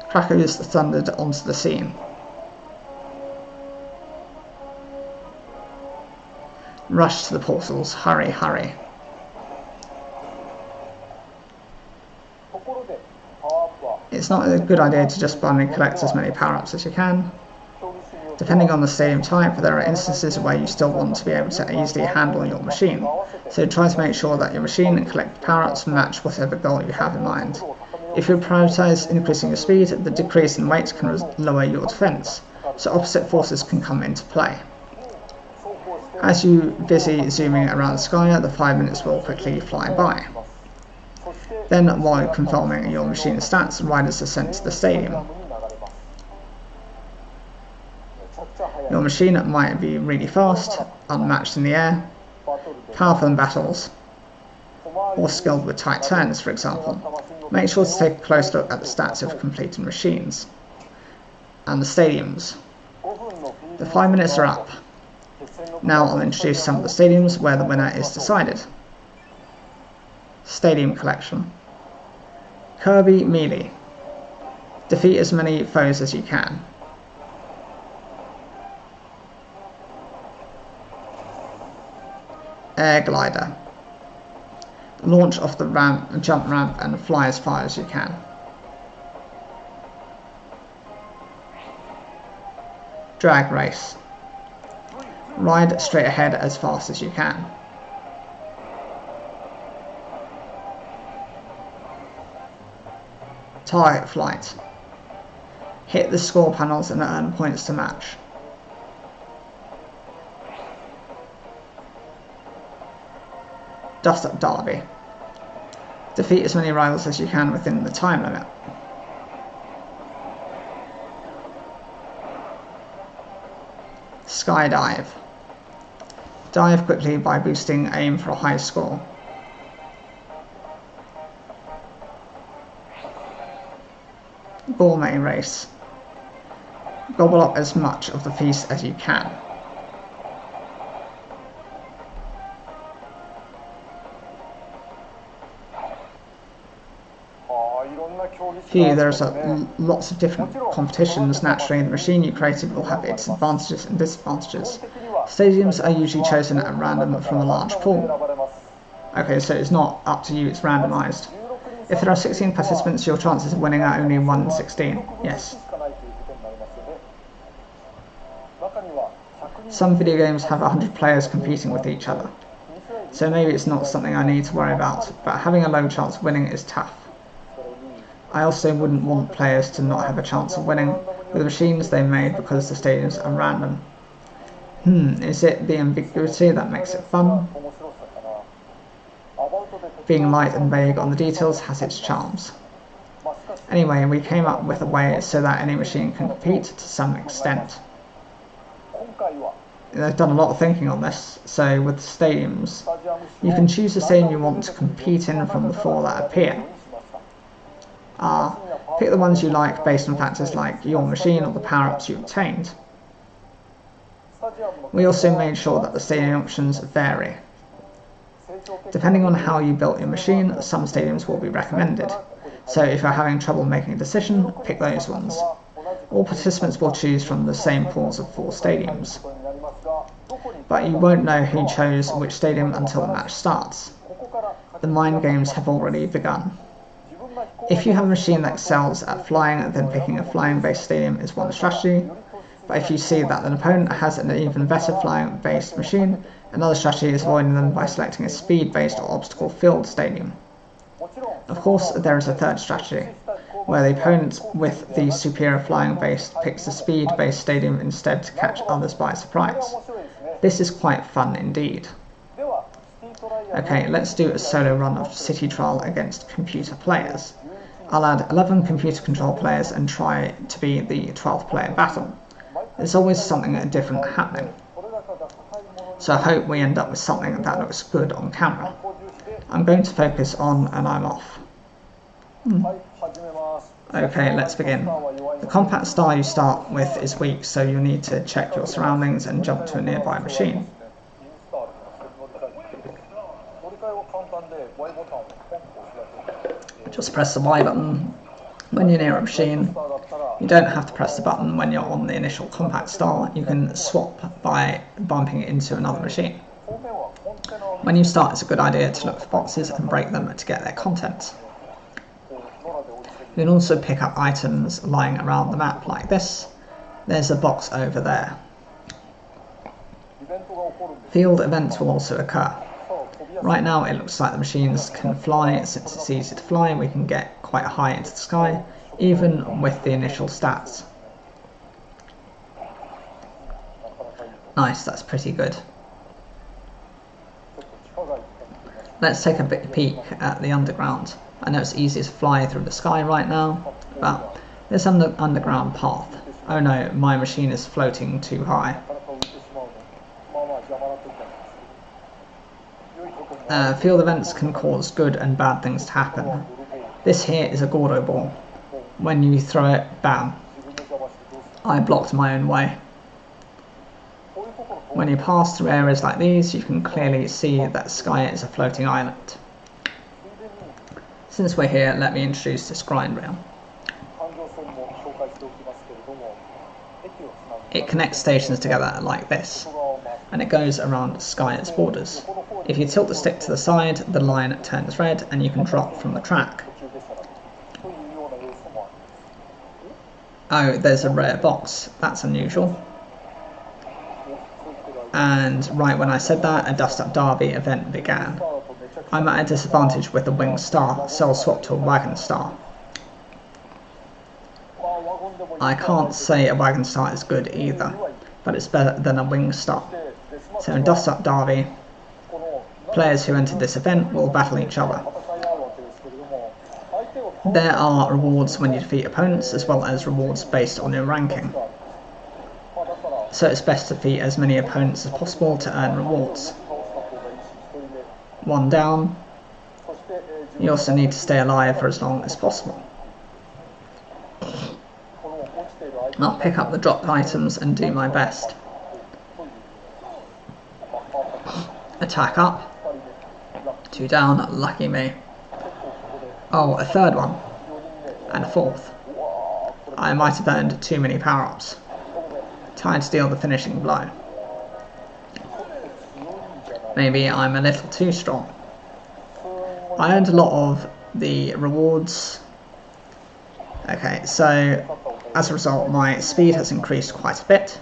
Krakow is thundered onto the scene. Rush to the portals, hurry, hurry. It's not a good idea to just blindly collect as many power-ups as you can. Depending on the stadium type, there are instances where you still want to be able to easily handle your machine, so try to make sure that your machine and collect power-ups match whatever goal you have in mind. If you prioritise increasing your speed, the decrease in weight can lower your defence, so opposite forces can come into play. As you busy zooming around the sky, the 5 minutes will quickly fly by. Then, while confirming your machine's stats, riders are sent to the stadium. Your machine might be really fast, unmatched in the air, powerful in battles, or skilled with tight turns, for example. Make sure to take a close look at the stats of completed machines. And the stadiums. The 5 minutes are up. Now I'll introduce some of the stadiums where the winner is decided. Stadium Collection. Kirby Melee. Defeat as many foes as you can. Air Glider. Launch off the jump ramp and fly as far as you can. Drag Race. Ride straight ahead as fast as you can. Target Flight. Hit the score panels and earn points to match. Dust Up Derby. Defeat as many rivals as you can within the time limit. Skydive. Dive quickly by boosting aim for a high score. Gourmet Race. Gobble up as much of the feast as you can. There's lots of different competitions. Naturally, the machine you created will have its advantages and disadvantages. Stadiums are usually chosen at random from a large pool. Okay, so it's not up to you, it's randomised. If there are 16 participants, your chances of winning are only 1 in 16. Yes. Some video games have 100 players competing with each other, so maybe it's not something I need to worry about, but having a low chance of winning is tough. I also wouldn't want players to not have a chance of winning with the machines they made because the stadiums are random. Is it the ambiguity that makes it fun? Being light and vague on the details has its charms. Anyway, we came up with a way so that any machine can compete to some extent. They've done a lot of thinking on this, so with stadiums, you can choose the stadium you want to compete in from the 4 that appear. Pick the ones you like based on factors like your machine or the power-ups you obtained. We also made sure that the stadium options vary. Depending on how you built your machine, some stadiums will be recommended, so if you're having trouble making a decision, pick those ones. All participants will choose from the same pools of 4 stadiums, but you won't know who chose which stadium until the match starts. The mind games have already begun. If you have a machine that excels at flying, then picking a flying-based stadium is one strategy. But if you see that an opponent has an even better flying based machine, another strategy is avoiding them by selecting a speed based or obstacle filled stadium. Of course, there is a third strategy, where the opponent with the superior flying base picks a speed based stadium instead to catch others by surprise. This is quite fun indeed. Okay, let's do a solo run of City Trial against computer players. I'll add 11 computer control players and try to be the 12th player battle. There's always something different happening. So I hope we end up with something that looks good on camera. I'm going to focus on and I'm off. Okay, let's begin. The compact star you start with is weak, so you'll need to check your surroundings and jump to a nearby machine. Just press the Y button when you're near a machine. You don't have to press the button when you're on the initial compact star. You can swap by bumping it into another machine. When you start, it's a good idea to look for boxes and break them to get their contents. You can also pick up items lying around the map like this. There's a box over there. Field events will also occur. Right now it looks like the machines can fly. Since it's easy to fly, we can get quite high into the sky, even with the initial stats. Nice, that's pretty good. Let's take a peek at the underground. I know it's easy to fly through the sky right now, but there's an underground path. Oh no, my machine is floating too high. Field events can cause good and bad things to happen. This here is a Gordo ball. When you throw it, bam. I blocked my own way. When you pass through areas like these, you can clearly see that sky is a floating island. Since we're here, let me introduce this grind rail. It connects stations together like this, and it goes around sky and its borders. If you tilt the stick to the side, the line turns red and you can drop from the track. Oh, there's a rare box. That's unusual. And right when I said that, a Dust Up Derby event began. I'm at a disadvantage with the winged star, so I'll swap to a wagon star. I can't say a wagon star is good either, but it's better than a winged star. So in Dust Up Derby, players who entered this event will battle each other. There are rewards when you defeat opponents, as well as rewards based on your ranking. So it's best to defeat as many opponents as possible to earn rewards. One down. You also need to stay alive for as long as possible. I'll pick up the dropped items and do my best. Attack up. 2 down, lucky me. Oh, a third one. And a fourth. I might have earned too many power-ups. Time to deal the finishing blow. Maybe I'm a little too strong. I earned a lot of the rewards. Okay, so as a result my speed has increased quite a bit.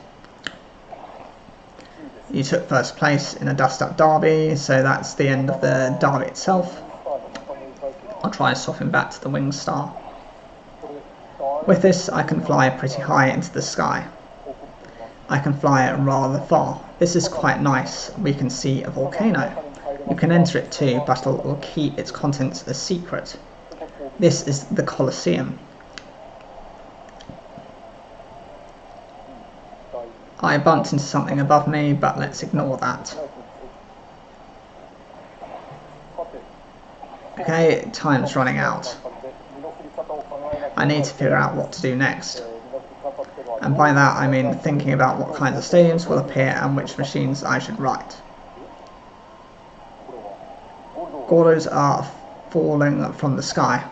You took first place in a Dust Up Derby, so that's the end of the derby itself. I'll try swapping back to the winged star. With this I can fly pretty high into the sky. I can fly rather far. This is quite nice. We can see a volcano. You can enter it too, but it will keep its contents a secret. This is the Colosseum. I bumped into something above me, but let's ignore that. Okay, time's running out. I need to figure out what to do next. And by that I mean thinking about what kinds of stadiums will appear and which machines I should ride. Gordos are falling from the sky.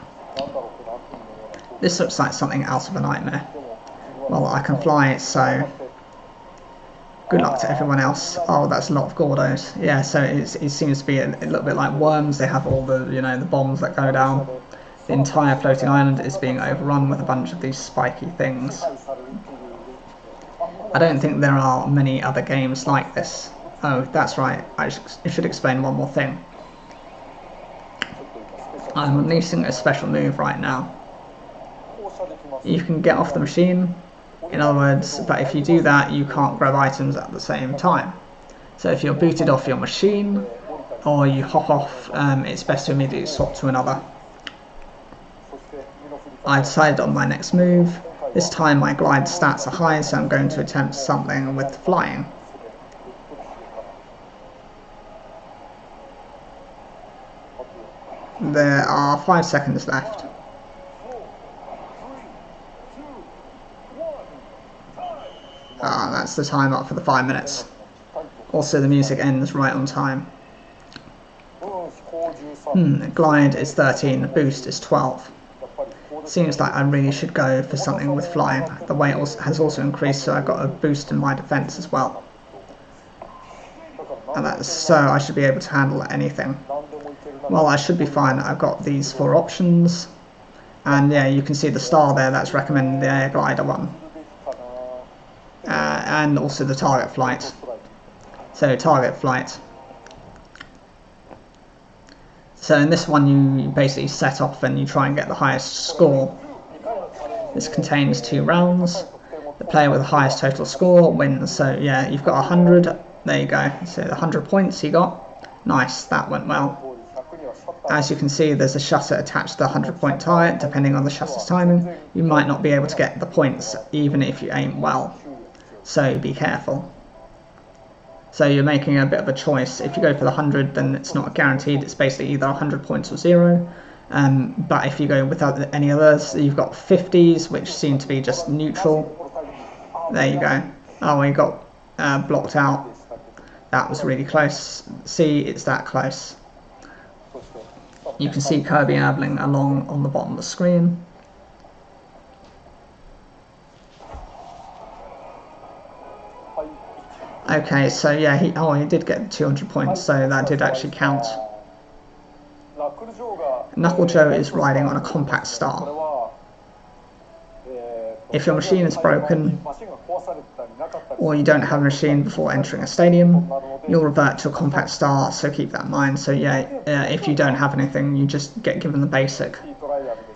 This looks like something out of a nightmare. Well, I can fly, so good luck to everyone else. Oh, that's a lot of Gordos. Yeah, so it seems to be a little bit like Worms. They have all the, the bombs that go down. The entire floating island is being overrun with a bunch of these spiky things. I don't think there are many other games like this. Oh, that's right, I should explain one more thing. I'm unleashing a special move right now. You can get off the machine, in other words, but if you do that, you can't grab items at the same time. So if you're booted off your machine, or you hop off, it's best to immediately swap to another. I decided on my next move. This time my glide stats are high, so I'm going to attempt something with flying. There are 5 seconds left. That's the time up for the 5 minutes. Also, the music ends right on time. Glide is 13, boost is 12. Seems like I really should go for something with flying. The weight has also increased, so I've got a boost in my defense as well. And so I should be able to handle anything. Well, I should be fine. I've got these 4 options. And yeah, you can see the star there, that's recommending the air glider one. And also the target flight. So target flight. So in this one you basically set off and you try and get the highest score. This contains 2 rounds. The player with the highest total score wins. So yeah, you've got 100. There you go. So the 100 points you got. Nice, that went well. As you can see, there's a shutter attached to the 100-point target. Depending on the shutter's timing, you might not be able to get the points even if you aim well. So be careful. So you're making a bit of a choice. If you go for the 100, then it's not guaranteed. It's basically either 100 points or 0. But if you go without any others, you've got 50s, which seem to be just neutral. There you go. Oh, we got blocked out. That was really close. See, it's that close. You can see Kirby ambling along on the bottom of the screen. Okay, so yeah, he did get 200 points, so that did actually count. Knuckle Joe is riding on a compact star. If your machine is broken, or you don't have a machine before entering a stadium, you'll revert to a compact star, so keep that in mind. So yeah, if you don't have anything, you just get given the basic.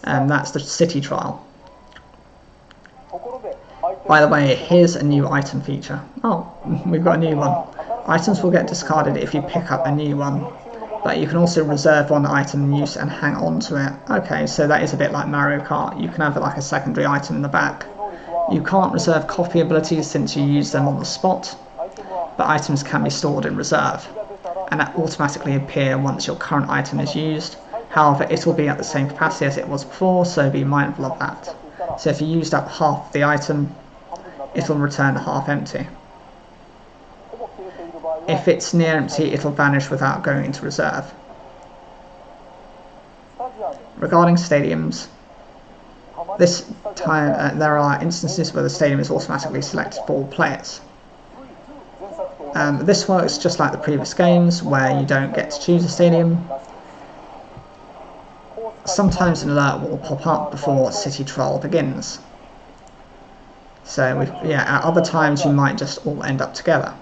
That's the city trial. By the way, here's a new item feature. Oh, we've got a new one. Items will get discarded if you pick up a new one, but you can also reserve one item in use and hang on to it. Okay, so that is a bit like Mario Kart. You can have like a secondary item in the back. You can't reserve copy abilities since you use them on the spot, but items can be stored in reserve, and that automatically appear once your current item is used. However, it will be at the same capacity as it was before, so be mindful of that. So if you used up half the item, it will return half empty. If it's near empty, it will vanish without going into reserve. Regarding stadiums, this time there are instances where the stadium is automatically selected for all players. This works just like the previous games, where you don't get to choose a stadium. Sometimes an alert will pop up before City Troll begins. So at other times you might just all end up together.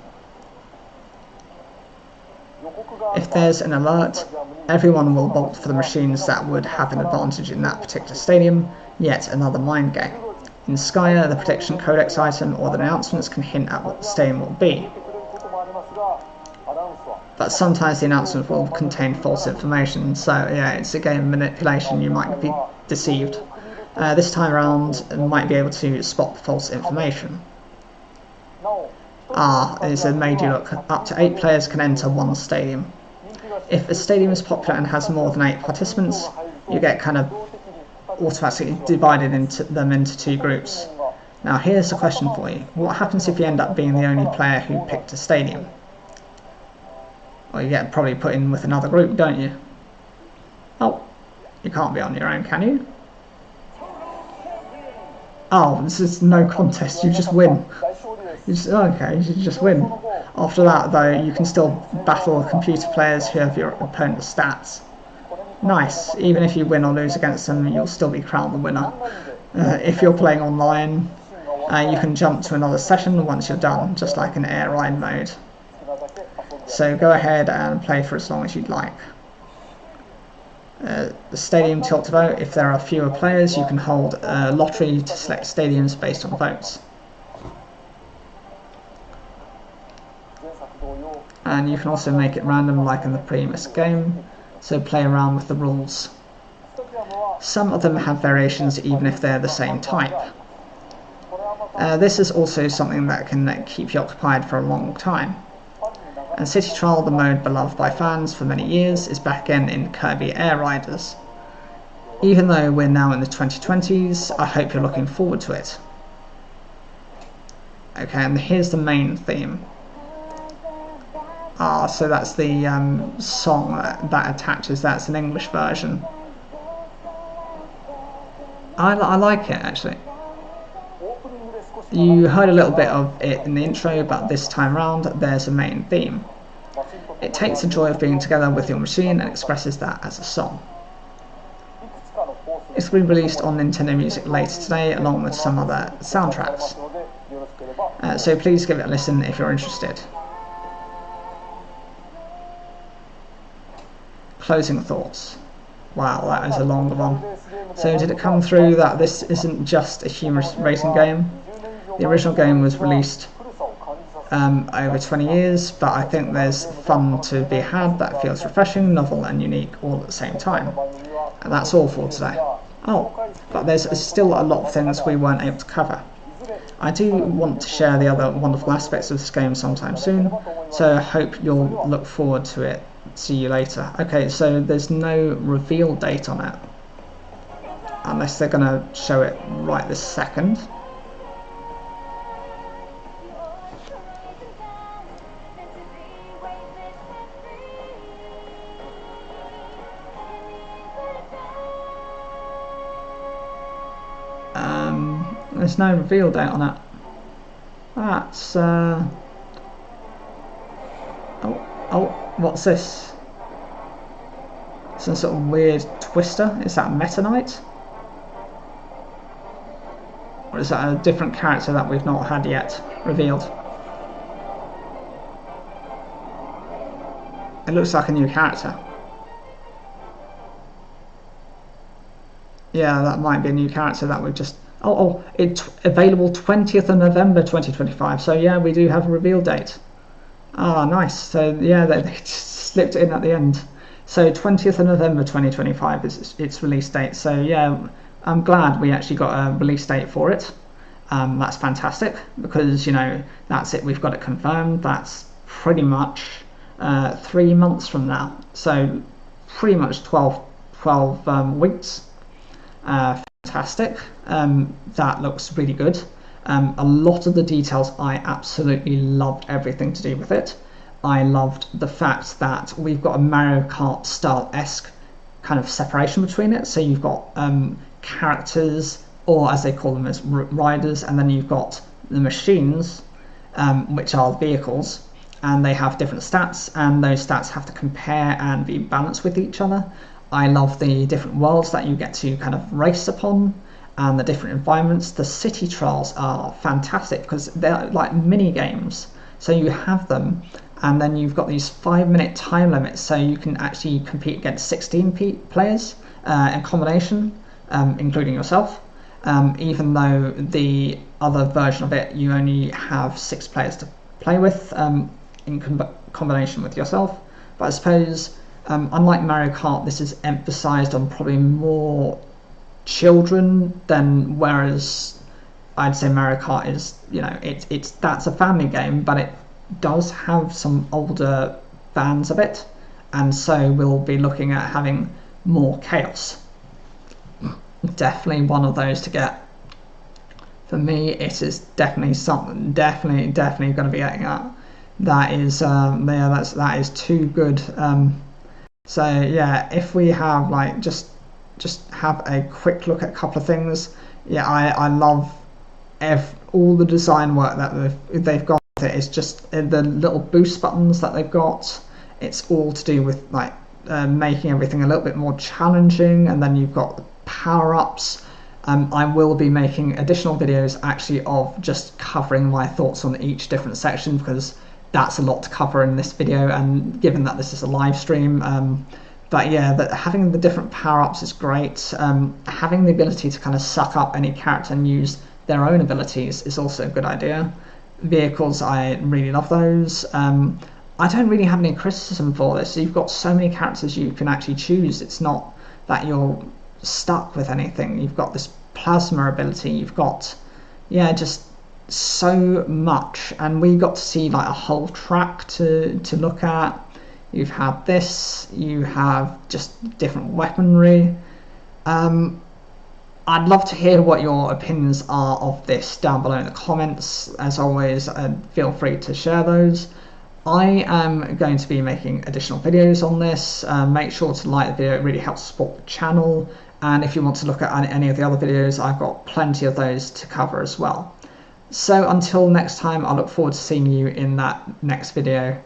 If there's an alert, everyone will bolt for the machines that would have an advantage in that particular stadium. Yet another mind game. In Skya, the prediction codex item or the announcements can hint at what the stadium will be. But sometimes the announcement will contain false information, so yeah, it's a game of manipulation, you might be deceived. This time around, you might be able to spot the false information. It's made you look. Up to 8 players can enter one stadium. If a stadium is popular and has more than 8 participants, you get kind of automatically divided into 2 groups. Now here's a question for you. What happens if you end up being the only player who picked a stadium? Well, you get probably put in with another group, don't you? Oh, you can't be on your own, can you? Oh, this is no contest, you just win. You just win. After that, though, you can still battle computer players who have your opponent's stats. Nice. Even if you win or lose against them, you'll still be crowned the winner. If you're playing online, You can jump to another session once you're done, just like in air ride mode. So go ahead and play for as long as you'd like. The stadium tilt to vote. If there are fewer players, you can hold a lottery to select stadiums based on votes. And you can also make it random like in the previous game, so play around with the rules. Some of them have variations even if they're the same type. This is also something that can keep you occupied for a long time. And City Trial, the mode beloved by fans for many years, is back again in Kirby Air Riders. Even though we're now in the 2020s, I hope you're looking forward to it. Okay, and here's the main theme. So that's the song that attaches. That's an English version. I like it, actually. You heard a little bit of it in the intro, but this time around there's a main theme. It takes the joy of being together with your machine and expresses that as a song. It's been released on Nintendo Music later today, along with some other soundtracks. So please give it a listen if you're interested. Closing thoughts. Wow, that is a longer one. So did it come through that this isn't just a humorous racing game? The original game was released over 20 years, but I think there's fun to be had that feels refreshing, novel and unique all at the same time. And that's all for today. Oh, but there's still a lot of things we weren't able to cover. I do want to share the other wonderful aspects of this game sometime soon, so I hope you'll look forward to it. See you later. Okay, so there's no reveal date on it, unless they're going to show it right this second. There's no reveal date on it. That's oh, what's this? Some sort of weird twister. Is that Meta Knight? Or is that a different character that we've not had yet revealed? It looks like a new character. Yeah, that might be a new character that we've just... it's available 20th of November 2025. So yeah, we do have a reveal date. Ah, nice. So yeah, they just slipped it in at the end. So 20th of November 2025 is its release date. So yeah, I'm glad we actually got a release date for it. That's fantastic, because, you know, that's it. We've got it confirmed. That's pretty much 3 months from now. So pretty much 12 weeks. Fantastic. That looks really good. A lot of the details, I absolutely loved everything to do with it. I loved the fact that we've got a Mario Kart style-esque kind of separation between it. So you've got characters, or as they call them, as riders, and then you've got the machines, which are vehicles, and they have different stats, and those stats have to compare and be balanced with each other. I love the different worlds that you get to kind of race upon, and the different environments. The city trials are fantastic because they're like mini games. So you have them, and then you've got these 5-minute time limits, so you can actually compete against 16 players in combination, including yourself. Even though the other version of it, you only have 6 players to play with in combination with yourself. But I suppose, unlike Mario Kart, this is emphasized on probably more children than, whereas I'd say Mario Kart is, you know, that's a family game, but it does have some older fans of it, and so we'll be looking at having more chaos. Definitely one of those to get. For me, it is definitely something. Definitely going to be getting that. That is, that is too good. So yeah, if we have like just have a quick look at a couple of things. Yeah, I love all the design work that they've got. It's just the little boost buttons that they've got. It's all to do with like making everything a little bit more challenging, and then you've got power-ups. I will be making additional videos actually of just covering my thoughts on each different section, because that's a lot to cover in this video, and given that this is a live stream, but yeah, having the different power-ups is great. Having the ability to kind of suck up any character and use their own abilities is also a good idea. Vehicles, I really love those. I don't really have any criticism for this. You've got so many characters you can actually choose. It's not that you're stuck with anything. You've got this plasma ability, you've got, yeah, just so much, and we got to see like a whole track to look at. You've had this, you have just different weaponry. I'd love to hear what your opinions are of this down below in the comments. As always, feel free to share those. I am going to be making additional videos on this. Make sure to like the video, it really helps support the channel. And if you want to look at any of the other videos, I've got plenty of those to cover as well. So until next time, I look forward to seeing you in that next video.